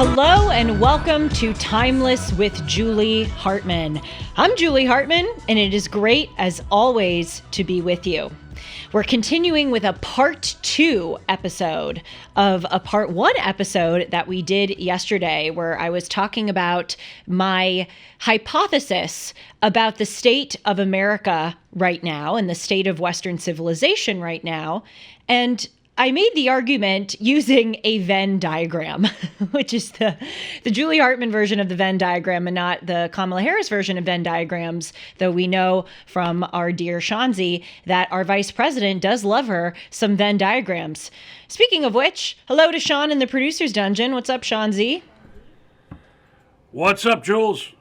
Hello and welcome to Timeless with Julie Hartman. I'm Julie Hartman, and it is great, as always, to be with you. We're continuing with a part 2 episode of a part 1 episode that we did yesterday, where I was talking about my hypothesis about the state of America right now and the state of Western civilization right now. And I made the argument using a Venn diagram, which is the Julie Hartman version of the Venn diagram and not the Kamala Harris version of Venn diagrams, though we know from our dear Shanzi that our vice president does love her some Venn diagrams. Speaking of which, hello to Sean in the producer's dungeon. What's up, Shanzi? What's up, Jules?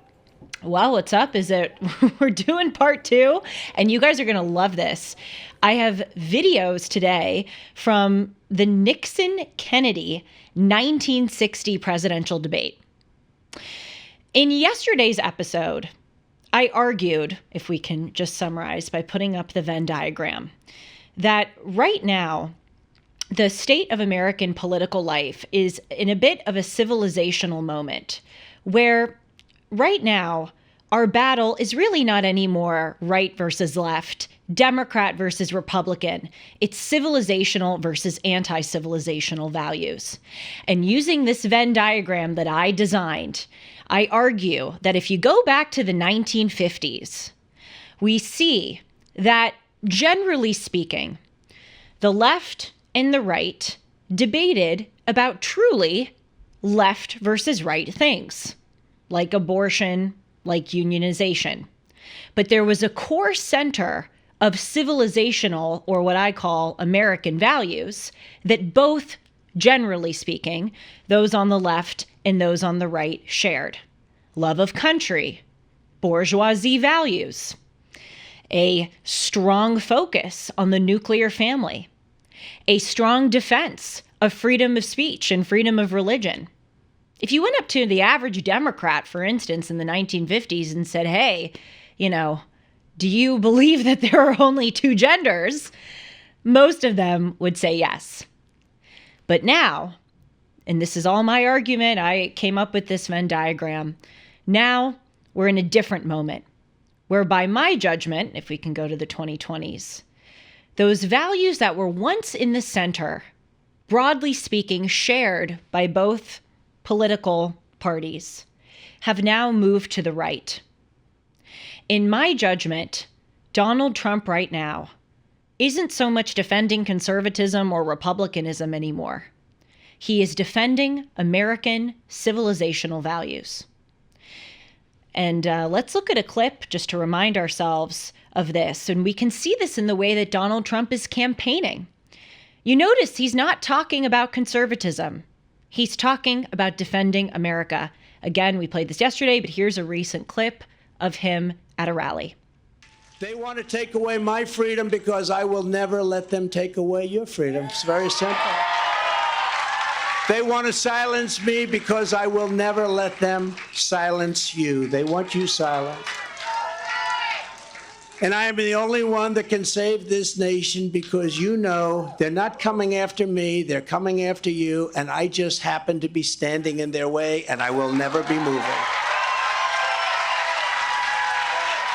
Well, what's up is that we're doing part 2, and you guys are going to love this. I have videos today from the Nixon-Kennedy 1960 presidential debate. In yesterday's episode, I argued, if we can just summarize by putting up the Venn diagram, that right now, the state of American political life is in a bit of a civilizational moment where right now, our battle is really not anymore right versus left, Democrat versus Republican. It's civilizational versus anti-civilizational values. And using this Venn diagram that I designed, I argue that if you go back to the 1950s, we see that, generally speaking, the left and the right debated about truly left versus right things, like abortion, like unionization. But there was a core center of civilizational, or what I call American values, that both, generally speaking, those on the left and those on the right shared. Love of country, bourgeoisie values, a strong focus on the nuclear family, a strong defense of freedom of speech and freedom of religion. If you went up to the average Democrat, for instance, in the 1950s and said, hey, do you believe that there are only two genders? Most of them would say yes. But now, and this is all my argument, I came up with this Venn diagram. Now we're in a different moment where, by my judgment, if we can go to the 2020s, those values that were once in the center, broadly speaking, shared by both political parties, have now moved to the right. In my judgment, Donald Trump right now isn't so much defending conservatism or republicanism anymore. He is defending American civilizational values. And let's look at a clip just to remind ourselves of this. And we can see this in the way that Donald Trump is campaigning. You notice he's not talking about conservatism. He's talking about defending America. Again, we played this yesterday, but here's a recent clip of him at a rally. They want to take away my freedom because I will never let them take away your freedom. It's very simple. They want to silence me because I will never let them silence you. They want you silent. And I am the only one that can save this nation because they're not coming after me, they're coming after you, and I just happen to be standing in their way, and I will never be moving.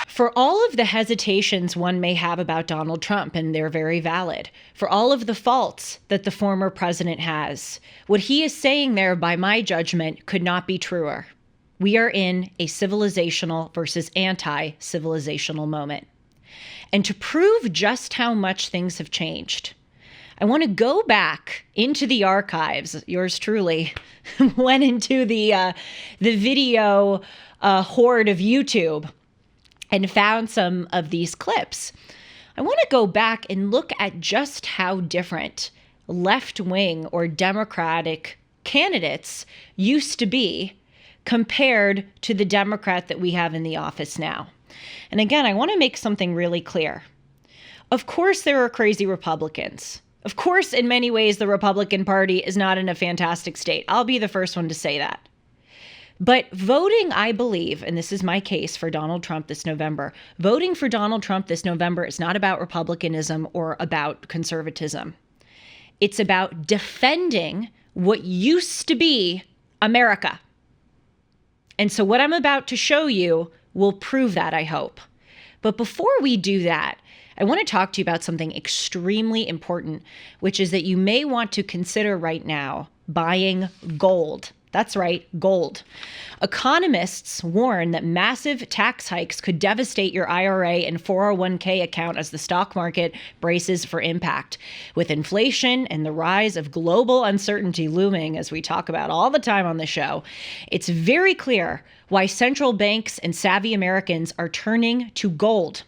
For all of the hesitations one may have about Donald Trump, and they're very valid, for all of the faults that the former president has, what he is saying there, by my judgment, could not be truer. We are in a civilizational versus anti-civilizational moment. And to prove just how much things have changed, I want to go back into the archives. Yours truly went into the video hoard of YouTube and found some of these clips. I want to go back and look at just how different left-wing or Democratic candidates used to be compared to the Democrat that we have in the office now. And again, I want to make something really clear. Of course, there are crazy Republicans. Of course, in many ways, the Republican Party is not in a fantastic state. I'll be the first one to say that. But voting, I believe, and this is my case for Donald Trump this November, voting for Donald Trump this November is not about republicanism or about conservatism. It's about defending what used to be America. And so what I'm about to show you will prove that, I hope. But before we do that, I want to talk to you about something extremely important, which is that you may want to consider right now buying gold. That's right, gold. Economists warn that massive tax hikes could devastate your IRA and 401k account as the stock market braces for impact. With inflation and the rise of global uncertainty looming, as we talk about all the time on the show, it's very clear why central banks and savvy Americans are turning to gold.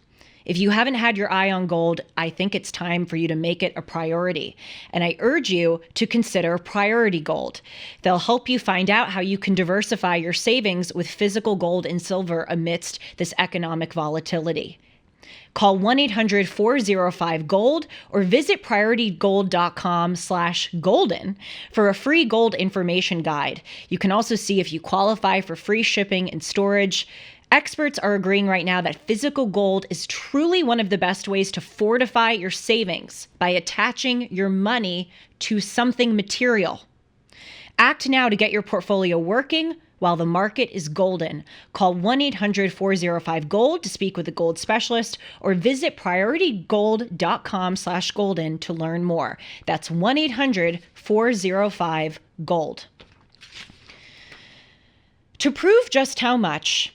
If you haven't had your eye on gold, I think it's time for you to make it a priority. And I urge you to consider Priority Gold. They'll help you find out how you can diversify your savings with physical gold and silver amidst this economic volatility. Call 1-800-405-GOLD or visit prioritygold.com/golden for a free gold information guide. You can also see if you qualify for free shipping and storage. Experts are agreeing right now that physical gold is truly one of the best ways to fortify your savings by attaching your money to something material. Act now to get your portfolio working while the market is golden. Call 1-800-405-GOLD to speak with a gold specialist or visit prioritygold.com/golden to learn more. That's 1-800-405-GOLD. To prove just how much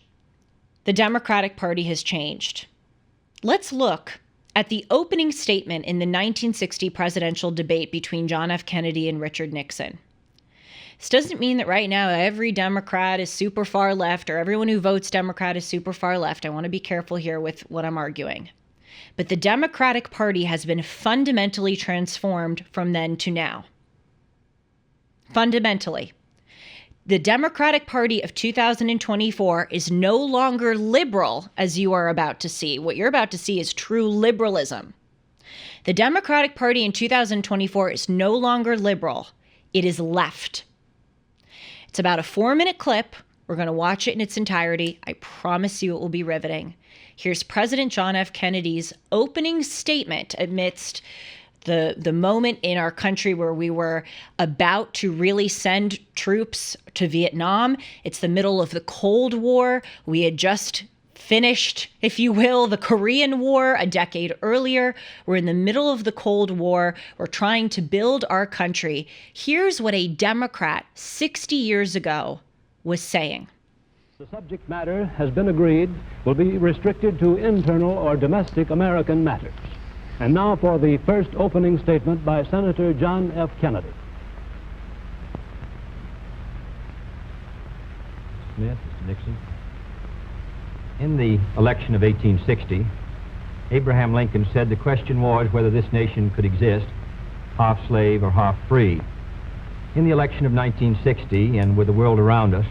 the Democratic Party has changed, let's look at the opening statement in the 1960 presidential debate between John F. Kennedy and Richard Nixon. This doesn't mean that right now every Democrat is super far left or everyone who votes Democrat is super far left. I want to be careful here with what I'm arguing. But the Democratic Party has been fundamentally transformed from then to now. Fundamentally. The Democratic Party of 2024 is no longer liberal, as you are about to see. What you're about to see is true liberalism. The Democratic Party in 2024 is no longer liberal. It is left. It's about a 4-minute clip. We're going to watch it in its entirety. I promise you it will be riveting. Here's President John F. Kennedy's opening statement amidst the moment in our country where we were about to really send troops to Vietnam. It's the middle of the Cold War. We had just finished, if you will, the Korean War a decade earlier. We're in the middle of the Cold War. We're trying to build our country. Here's what a Democrat 60 years ago was saying. The subject matter has been agreed will be restricted to internal or domestic American matters. And now for the first opening statement by Senator John F. Kennedy. Smith, Mr. Nixon. In the election of 1860, Abraham Lincoln said the question was whether this nation could exist half slave or half free. In the election of 1960, and with the world around us,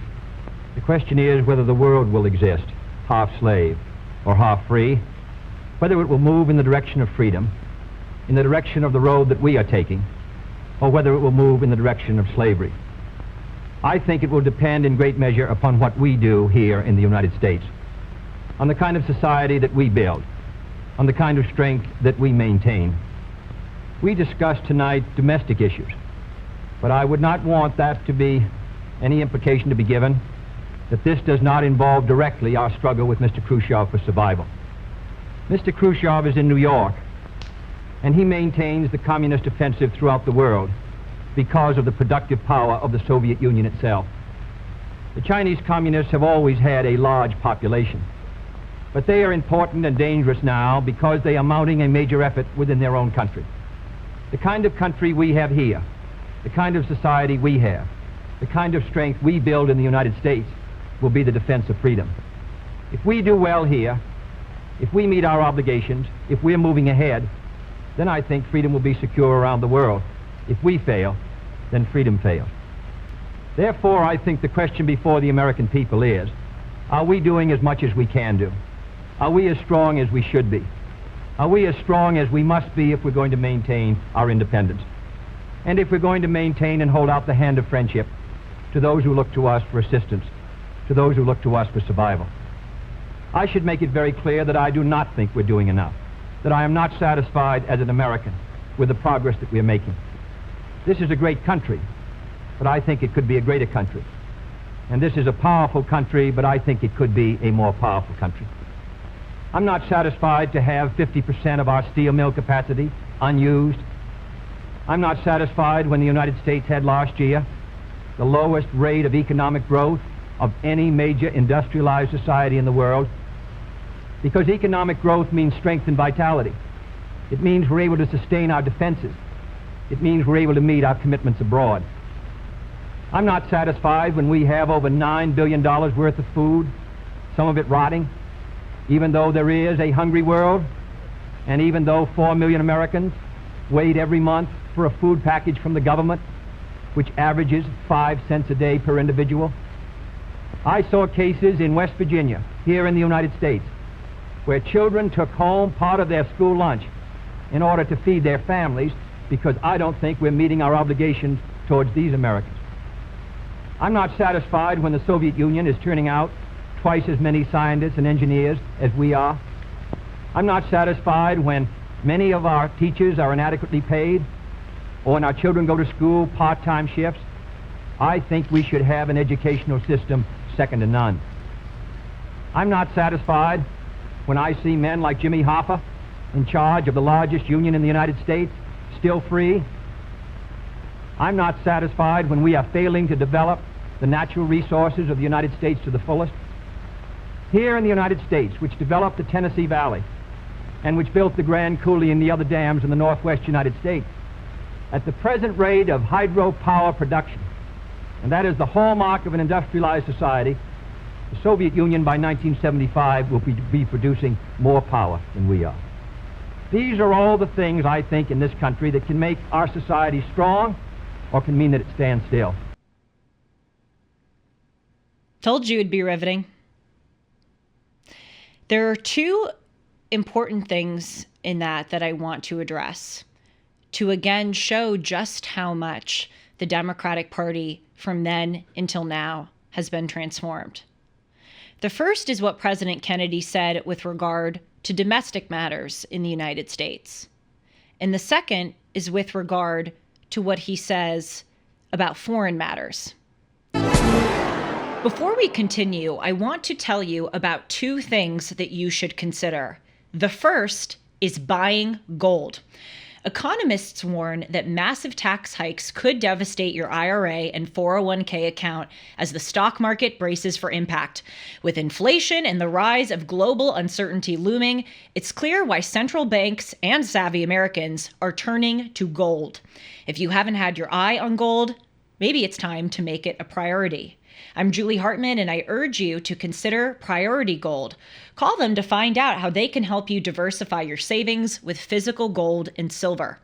the question is whether the world will exist half slave or half free, whether it will move in the direction of freedom, in the direction of the road that we are taking, or whether it will move in the direction of slavery. I think it will depend in great measure upon what we do here in the United States, on the kind of society that we build, on the kind of strength that we maintain. We discussed tonight domestic issues, but I would not want that to be any implication to be given that this does not involve directly our struggle with Mr. Khrushchev for survival. Mr. Khrushchev is in New York, and he maintains the communist offensive throughout the world because of the productive power of the Soviet Union itself. The Chinese communists have always had a large population, but they are important and dangerous now because they are mounting a major effort within their own country. The kind of country we have here, the kind of society we have, the kind of strength we build in the United States will be the defense of freedom. If we do well here, if we meet our obligations, if we're moving ahead, then I think freedom will be secure around the world. If we fail, then freedom fails. Therefore, I think the question before the American people is, are we doing as much as we can do? Are we as strong as we should be? Are we as strong as we must be if we're going to maintain our independence? And if we're going to maintain and hold out the hand of friendship to those who look to us for assistance, to those who look to us for survival? I should make it very clear that I do not think we're doing enough, that I am not satisfied as an American with the progress that we're making. This is a great country, but I think it could be a greater country And this is a powerful country, but I think it could be a more powerful country. I'm not satisfied to have 50% of our steel mill capacity unused. I'm not satisfied when the United States had last year the lowest rate of economic growth of any major industrialized society in the world, because economic growth means strength and vitality. It means we're able to sustain our defenses. It means we're able to meet our commitments abroad. I'm not satisfied when we have over $9 billion worth of food, some of it rotting, even though there is a hungry world, and even though 4 million Americans wait every month for a food package from the government, which averages 5 cents a day per individual. I saw cases in West Virginia, here in the United States, where children took home part of their school lunch in order to feed their families, because I don't think we're meeting our obligations towards these Americans. I'm not satisfied when the Soviet Union is turning out twice as many scientists and engineers as we are. I'm not satisfied when many of our teachers are inadequately paid, or when our children go to school part-time shifts. I think we should have an educational system second to none. I'm not satisfied when I see men like Jimmy Hoffa in charge of the largest union in the United States, still free. I'm not satisfied when we are failing to develop the natural resources of the United States to the fullest. Here in the United States, which developed the Tennessee Valley and which built the Grand Coulee and the other dams in the northwest United States, at the present rate of hydropower production, and that is the hallmark of an industrialized society, the Soviet Union by 1975 will be producing more power than we are. These are all the things, I think, in this country that can make our society strong or can mean that it stands still. Told you it'd be riveting. There are two important things in that I want to address to again show just how much the Democratic Party from then until now has been transformed. The first is what President Kennedy said with regard to domestic matters in the United States. And the second is with regard to what he says about foreign matters. Before we continue, I want to tell you about two things that you should consider. The first is buying gold. Economists warn that massive tax hikes could devastate your IRA and 401k account as the stock market braces for impact. With inflation and the rise of global uncertainty looming, it's clear why central banks and savvy Americans are turning to gold. If you haven't had your eye on gold, maybe it's time to make it a priority. I'm Julie Hartman, and I urge you to consider Priority Gold. Call them to find out how they can help you diversify your savings with physical gold and silver.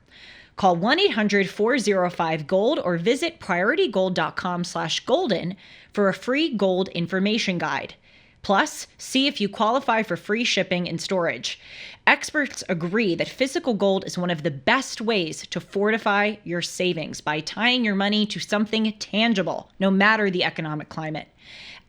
Call 1-800-405-GOLD or visit prioritygold.com/golden for a free gold information guide. Plus, see if you qualify for free shipping and storage. Experts agree that physical gold is one of the best ways to fortify your savings by tying your money to something tangible, no matter the economic climate.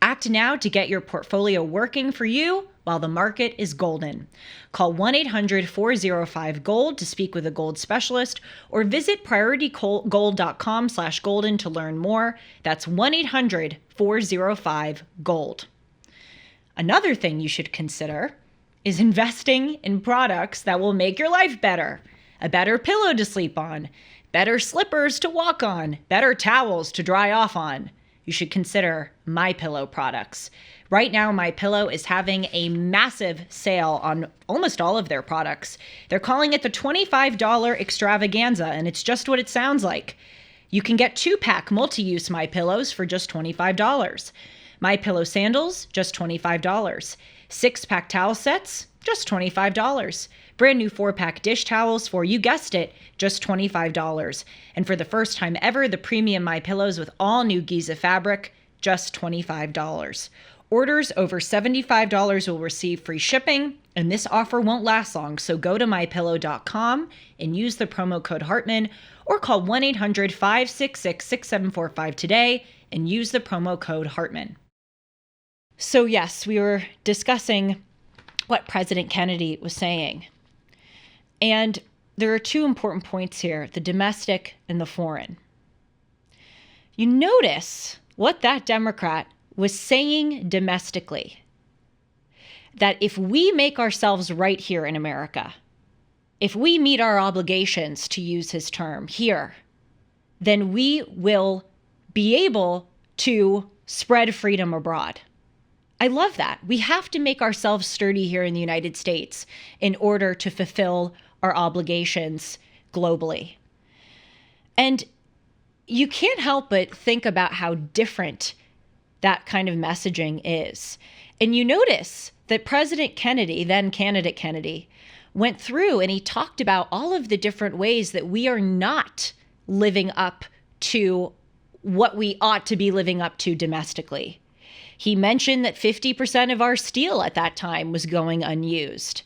Act now to get your portfolio working for you while the market is golden. Call 1-800-405-GOLD to speak with a gold specialist or visit prioritygold.com/golden to learn more. That's 1-800-405-GOLD. Another thing you should consider is investing in products that will make your life better. A better pillow to sleep on, better slippers to walk on, better towels to dry off on. You should consider MyPillow products. Right now, MyPillow is having a massive sale on almost all of their products. They're calling it the $25 extravaganza, and it's just what it sounds like. You can get 2-pack multi-use MyPillows for just $25. MyPillow sandals, just $25. 6-pack towel sets, just $25. Brand new 4-pack dish towels for, you guessed it, just $25. And for the first time ever, the premium MyPillows with all new Giza fabric, just $25. Orders over $75 will receive free shipping, and this offer won't last long, so go to MyPillow.com and use the promo code Hartman or call 1-800-566-6745 today and use the promo code Hartman. So yes, we were discussing what President Kennedy was saying. And there are two important points here, the domestic and the foreign. You notice what that Democrat was saying domestically that if we make ourselves right here in America, if we meet our obligations, to use his term, here, then we will be able to spread freedom abroad. I love that. We have to make ourselves sturdy here in the United States in order to fulfill our obligations globally. And you can't help but think about how different that kind of messaging is. And you notice that President Kennedy, then candidate Kennedy, went through and he talked about all of the different ways that we are not living up to what we ought to be living up to domestically. He mentioned that 50% of our steel at that time was going unused.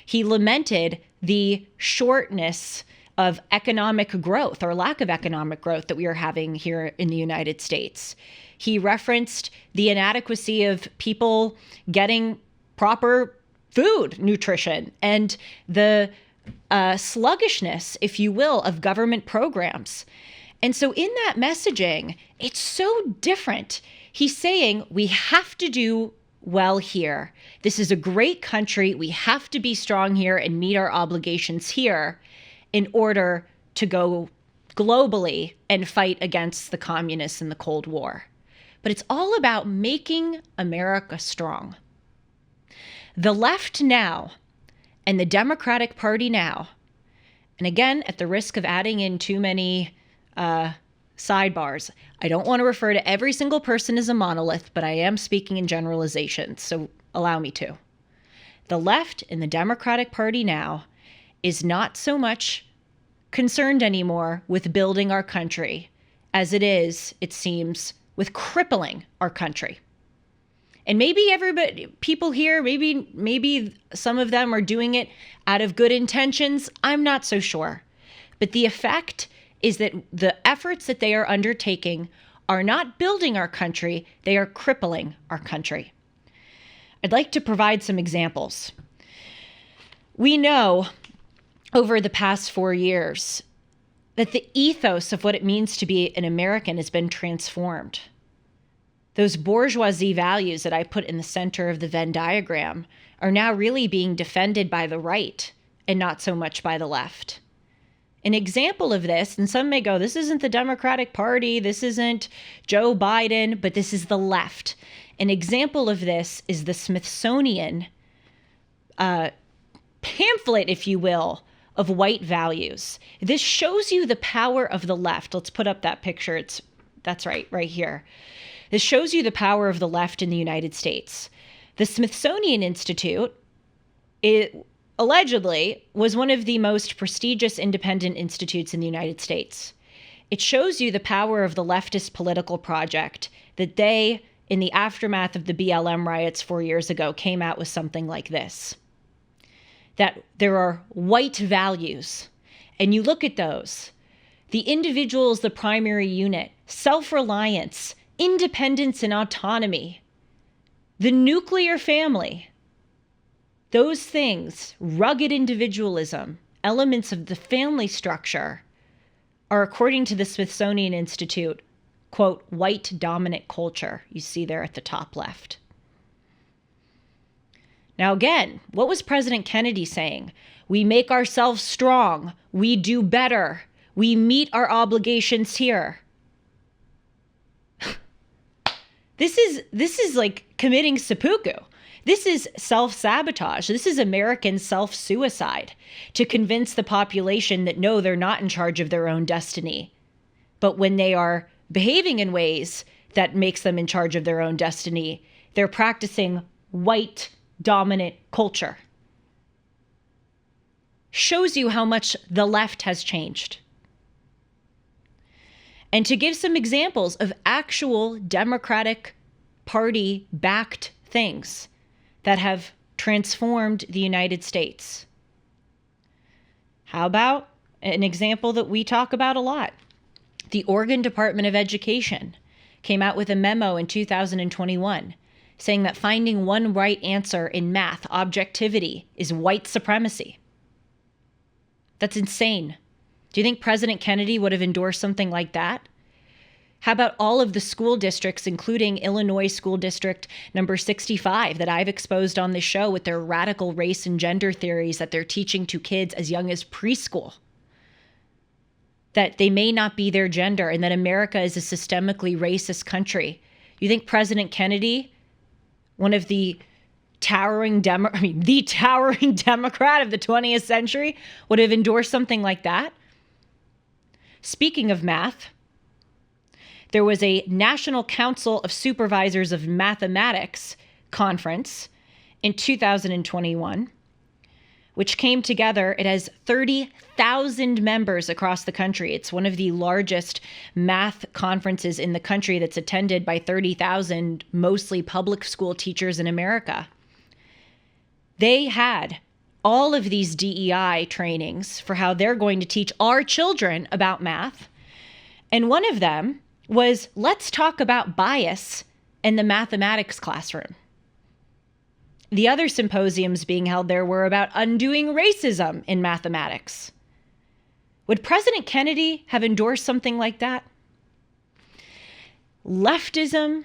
He lamented the shortness of economic growth or lack of economic growth that we are having here in the United States. He referenced the inadequacy of people getting proper food, nutrition, and the sluggishness, if you will, of government programs. And so in that messaging, it's so different. He's saying we have to do well here. This is a great country. We have to be strong here and meet our obligations here in order to go globally and fight against the communists in the Cold War. But it's all about making America strong. The left now and the Democratic Party now, and again, at the risk of adding in too many sidebars, I don't want to refer to every single person as a monolith, but I am speaking in generalizations, so allow me to. The left and the Democratic Party now is not so much concerned anymore with building our country as it is, it seems, with crippling our country. And maybe people here, maybe some of them are doing it out of good intentions. I'm not so sure. But the effect is that the efforts that they are undertaking are not building our country, they are crippling our country. I'd like to provide some examples. We know over the past 4 years that the ethos of what it means to be an American has been transformed. Those bourgeoisie values that I put in the center of the Venn diagram are now really being defended by the right and not so much by the left. An example of this, and some may go, this isn't the Democratic Party, this isn't Joe Biden, but this is the left. An example of this is the Smithsonian pamphlet, if you will, of white values. This shows you the power of the left. Let's put up that picture. That's right here. This shows you the power of the left in the United States. The Smithsonian Institute, it allegedly was one of the most prestigious independent institutes in the United States. It shows you the power of the leftist political project that they, in the aftermath of the BLM riots 4 years ago, came out with something like this. That there are white values, and you look at those. The individual is the primary unit, self-reliance, independence and autonomy, the nuclear family. Those things, rugged individualism, elements of the family structure, are, according to the Smithsonian Institute, quote, white dominant culture. You see there at the top left. Now again, what was President Kennedy saying? We make ourselves strong. We do better. We meet our obligations here. This is like committing seppuku. This is self-sabotage. This is American self-suicide to convince the population that no, they're not in charge of their own destiny. But when they are behaving in ways that makes them in charge of their own destiny, they're practicing white dominant culture. Shows you how much the left has changed. And to give some examples of actual Democratic Party-backed things that have transformed the United States. How about an example that we talk about a lot? The Oregon Department of Education came out with a memo in 2021 saying that finding one right answer in math, objectivity, is white supremacy. That's insane. Do you think President Kennedy would have endorsed something like that? How about all of the school districts, including Illinois School District number 65, that I've exposed on this show with their radical race and gender theories that they're teaching to kids as young as preschool? That they may not be their gender and that America is a systemically racist country. You think President Kennedy, one of the towering Democrat of the 20th century, would have endorsed something like that? Speaking of math, there was a National Council of Supervisors of Mathematics conference in 2021, which came together. It has 30,000 members across the country. It's one of the largest math conferences in the country that's attended by 30,000, mostly public school teachers in America. They had all of these DEI trainings for how they're going to teach our children about math. And one of them was, let's talk about bias in the mathematics classroom. The other symposiums being held there were about undoing racism in mathematics. Would President Kennedy have endorsed something like that? Leftism,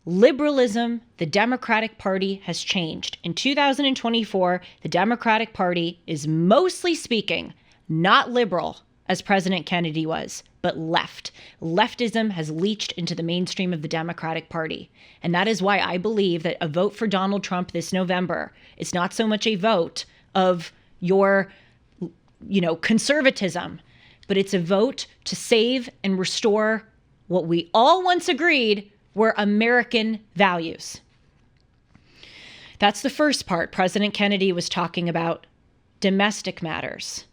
liberalism, the Democratic Party has changed. In 2024, the Democratic Party is mostly speaking not liberal, as President Kennedy was, but left. Leftism has leached into the mainstream of the Democratic Party. And that is why I believe that a vote for Donald Trump this November is not so much a vote of your, conservatism, but it's a vote to save and restore what we all once agreed were American values. That's the first part. President Kennedy was talking about domestic matters.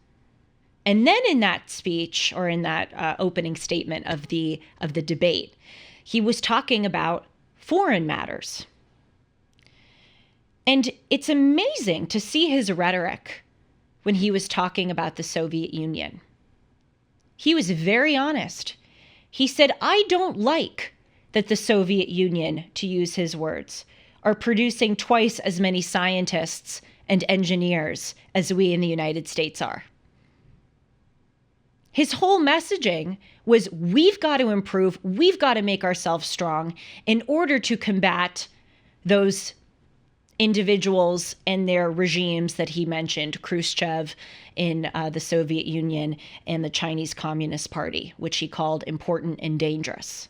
And then in that speech, or in that opening statement of the debate, he was talking about foreign matters. And it's amazing to see his rhetoric when he was talking about the Soviet Union. He was very honest. He said, I don't like that the Soviet Union, to use his words, are producing twice as many scientists and engineers as we in the United States are. His whole messaging was, we've got to improve, we've got to make ourselves strong in order to combat those individuals and their regimes that he mentioned, Khrushchev in the Soviet Union and the Chinese Communist Party, which he called important and dangerous.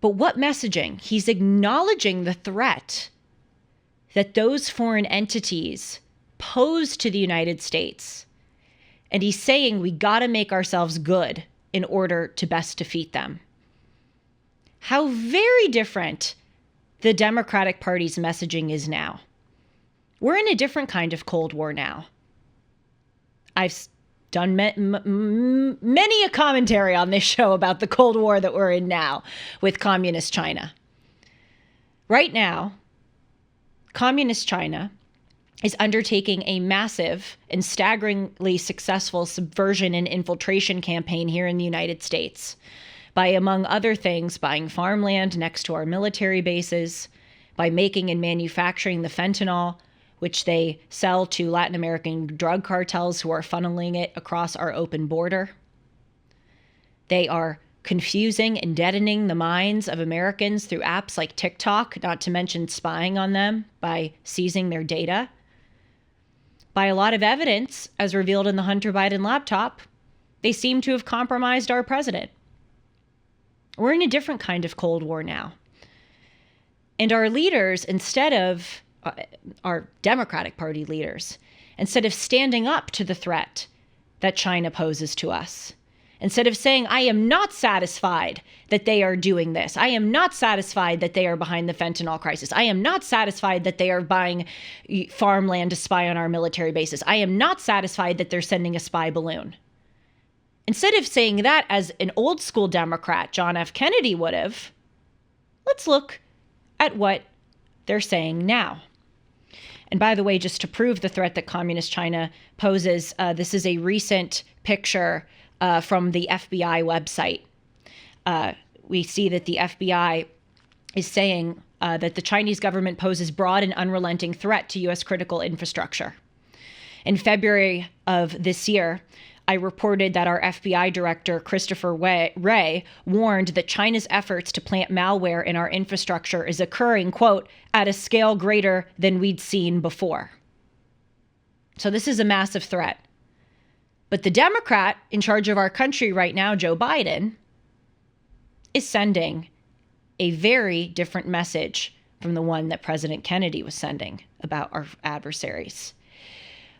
But what messaging? He's acknowledging the threat that those foreign entities pose to the United States. And he's saying we got to make ourselves good in order to best defeat them. How very different the Democratic Party's messaging is now. We're in a different kind of Cold War now. I've done many a commentary on this show about the Cold War that we're in now with Communist China. Right now, Communist China is undertaking a massive and staggeringly successful subversion and infiltration campaign here in the United States by, among other things, buying farmland next to our military bases, by making and manufacturing the fentanyl, which they sell to Latin American drug cartels who are funneling it across our open border. They are confusing and deadening the minds of Americans through apps like TikTok, not to mention spying on them by seizing their data. By a lot of evidence, as revealed in the Hunter Biden laptop, they seem to have compromised our president. We're in a different kind of Cold War now. And our leaders, instead of our Democratic Party leaders, instead of standing up to the threat that China poses to us, instead of saying, I am not satisfied that they are doing this. I am not satisfied that they are behind the fentanyl crisis. I am not satisfied that they are buying farmland to spy on our military bases. I am not satisfied that they're sending a spy balloon. Instead of saying that as an old school Democrat, John F. Kennedy would have, let's look at what they're saying now. And by the way, just to prove the threat that Communist China poses, this is a recent picture from the FBI website. We see that the FBI is saying that the Chinese government poses broad and unrelenting threat to U.S. critical infrastructure. In February of this year, I reported that our FBI director, Christopher Wray, warned that China's efforts to plant malware in our infrastructure is occurring, quote, at a scale greater than we'd seen before. So this is a massive threat. But the Democrat in charge of our country right now, Joe Biden, is sending a very different message from the one that President Kennedy was sending about our adversaries.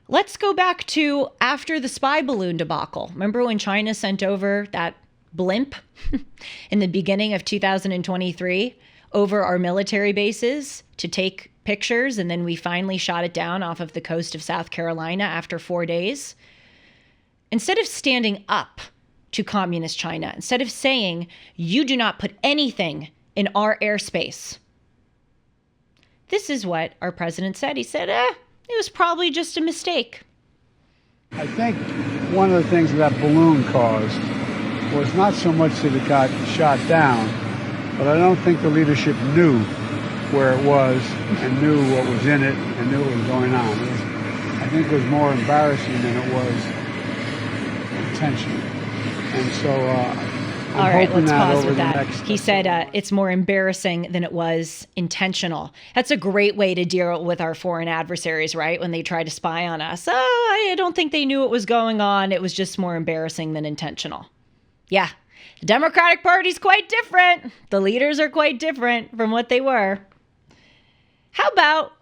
Let's go back to after the spy balloon debacle. Remember when China sent over that blimp in the beginning of 2023 over our military bases to take pictures, and then we finally shot it down off of the coast of South Carolina after 4 days? Instead of standing up to communist China, instead of saying, you do not put anything in our airspace, this is what our president said. He said, it was probably just a mistake. I think one of the things that balloon caused was not so much that it got shot down, but I don't think the leadership knew where it was and knew what was in it and knew what was going on. I think it was more embarrassing than it was intentional. And so all right, let's pause with that. He said it's more embarrassing than it was intentional. That's a great way to deal with our foreign adversaries, right? When they try to spy on us. Oh, I don't think they knew what was going on. It was just more embarrassing than intentional. Yeah, the Democratic Party's quite different. The leaders are quite different from what they were. How about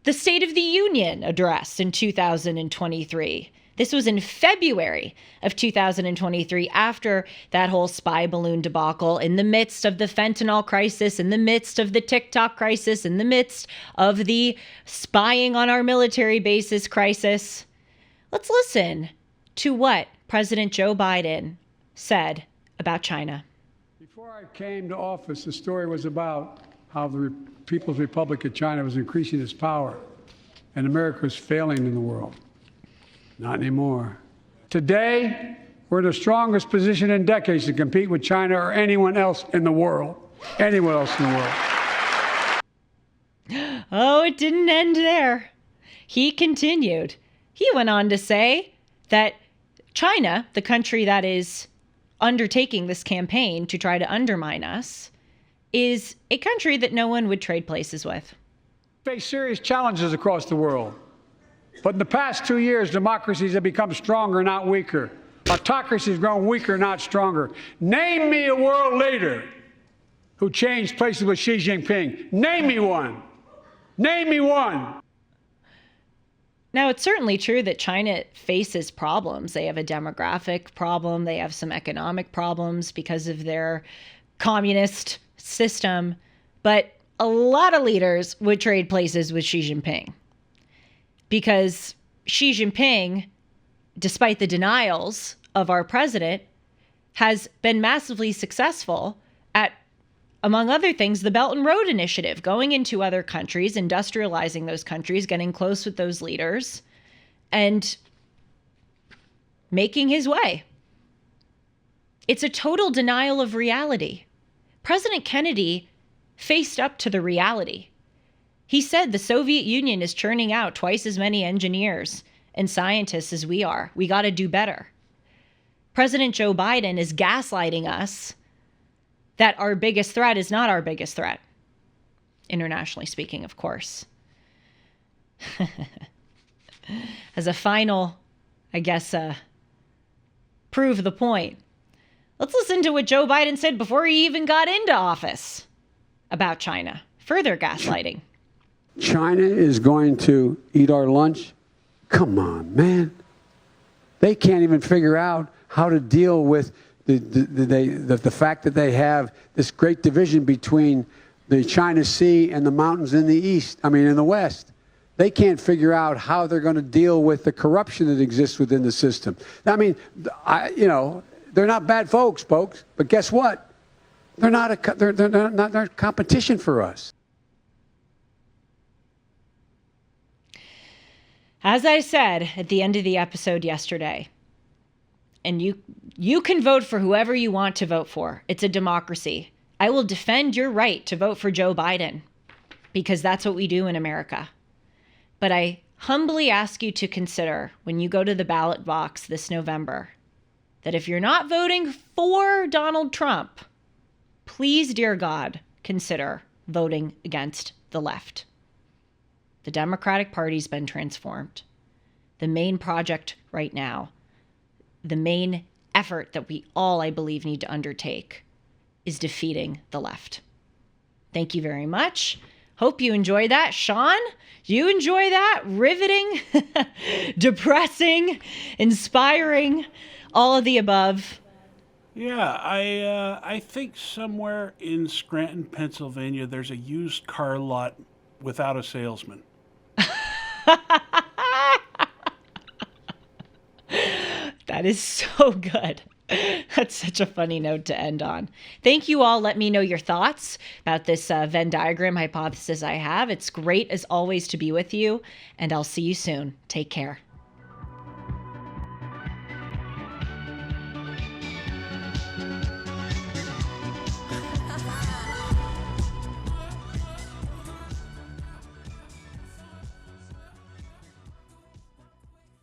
the State of the Union address in 2023? This was in February of 2023, after that whole spy balloon debacle, in the midst of the fentanyl crisis, in the midst of the TikTok crisis, in the midst of the spying on our military bases crisis. Let's listen to what President Joe Biden said about China. Before I came to office, the story was about how the People's Republic of China was increasing its power and America was failing in the world. Not anymore. Today, we're in the strongest position in decades to compete with China or anyone else in the world. Anyone else in the world. Oh, it didn't end there. He continued. He went on to say that China, the country that is undertaking this campaign to try to undermine us, is a country that no one would trade places with. Face serious challenges across the world. But in the past 2 years, democracies have become stronger, not weaker. Autocracy has grown weaker, not stronger. Name me a world leader who changed places with Xi Jinping. Name me one. Name me one. Now, it's certainly true that China faces problems. They have a demographic problem. They have some economic problems because of their communist system. But a lot of leaders would trade places with Xi Jinping, because Xi Jinping, despite the denials of our president, has been massively successful at, among other things, the Belt and Road Initiative, going into other countries, industrializing those countries, getting close with those leaders, and making his way. It's a total denial of reality. President Kennedy faced up to the reality. He said the Soviet Union is churning out twice as many engineers and scientists as we are. We got to do better. President Joe Biden is gaslighting us that our biggest threat is not our biggest threat. Internationally speaking, of course. As a final, prove the point. Let's listen to what Joe Biden said before he even got into office about China. Further gaslighting. China is going to eat our lunch? Come on, man. They can't even figure out how to deal with the fact that they have this great division between the China Sea and the mountains in the west. They can't figure out how they're going to deal with the corruption that exists within the system. They're not bad folks, but guess what? They're not competition for us. As I said at the end of the episode yesterday, and you can vote for whoever you want to vote for. It's a democracy. I will defend your right to vote for Joe Biden, because that's what we do in America. But I humbly ask you to consider when you go to the ballot box this November that if you're not voting for Donald Trump, please, dear God, consider voting against the left. The Democratic Party's been transformed. The main project right now, the main effort that we all, I believe, need to undertake is defeating the left. Thank you very much. Hope you enjoy that. Sean, you enjoy that? Riveting, depressing, inspiring, all of the above. Yeah, I think somewhere in Scranton, Pennsylvania, there's a used car lot without a salesman. That is so good. That's such a funny note to end on. Thank you all. Let me know your thoughts about this Venn diagram hypothesis I have. It's great, as always, to be with you, and I'll see you soon. Take care.